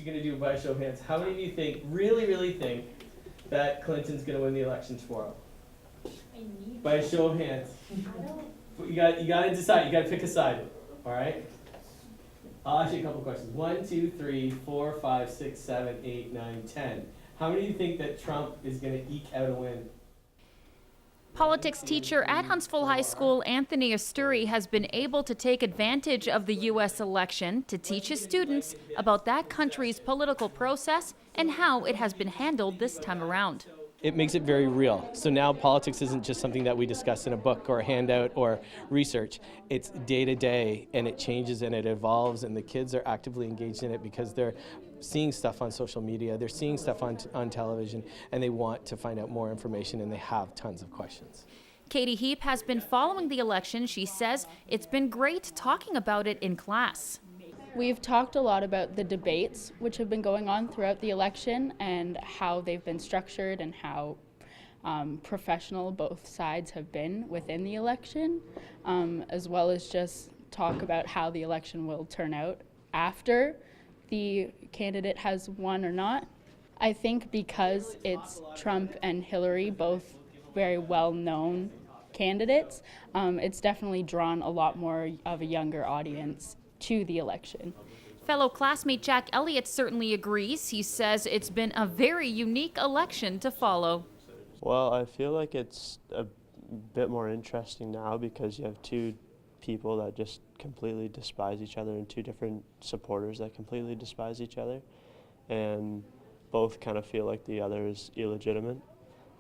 you're going to do it by a show of hands. How many of you think, really think, that Clinton's going to win the election tomorrow? By a show of hands. You got to decide. You got to pick a side. All right. I'll ask you a couple questions. 1, 2, 3, 4, 5, 6, 7, 8, 9, 10. How many of you think that Trump is going to eke out a win? Politics teacher at Huntsville High School, Anthony Asturi, has been able to take advantage of the U.S. election to teach his students about that country's political process and how it has been handled this time around. It makes it very real. So now politics isn't just something that we discuss in a book or a handout or research. It's day to day, and it changes and it evolves, and the kids are actively engaged in it because they're seeing stuff on social media, they're seeing stuff on television, and they want to find out more information, and they have tons of questions. Katie Heap has been following the election. She says it's been great talking about it in class. We've talked a lot about the debates which have been going on throughout the election and how they've been structured and how professional both sides have been within the election, as well as just talk about how the election will turn out after the candidate has won or not. I think because it's Trump and Hillary, both very well-known candidates, it's definitely drawn a lot more of a younger audience to the election. Fellow classmate Jack Elliott certainly agrees. He says it's been a very unique election to follow. Well, I feel like it's a bit more interesting now because you have two people that just completely despise each other and two different supporters that completely despise each other, and both kind of feel like the other is illegitimate.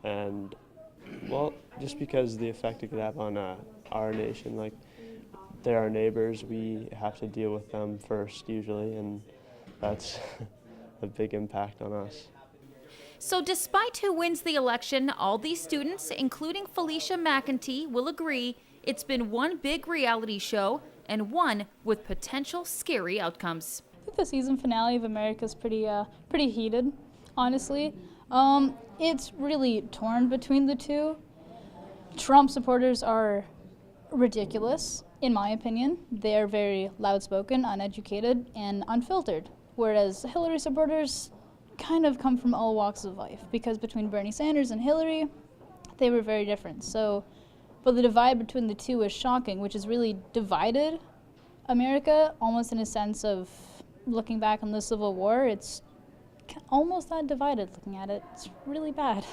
And, well, just because the effect it could have on our nation, like, they're our neighbors, we have to deal with them first usually, and that's a big impact on us. So despite who wins the election, all these students, including Felicia McEntee, will agree it's been one big reality show and one with potential scary outcomes. I think the season finale of America's pretty heated, honestly. It's really torn between the two. Trump supporters are ridiculous, in my opinion. They're very loud-spoken, uneducated, and unfiltered, whereas Hillary supporters kind of come from all walks of life, because between Bernie Sanders and Hillary, they were very different. But the divide between the two is shocking, which has really divided America, almost in a sense of looking back on the Civil War. It's almost that divided looking at it. It's really bad.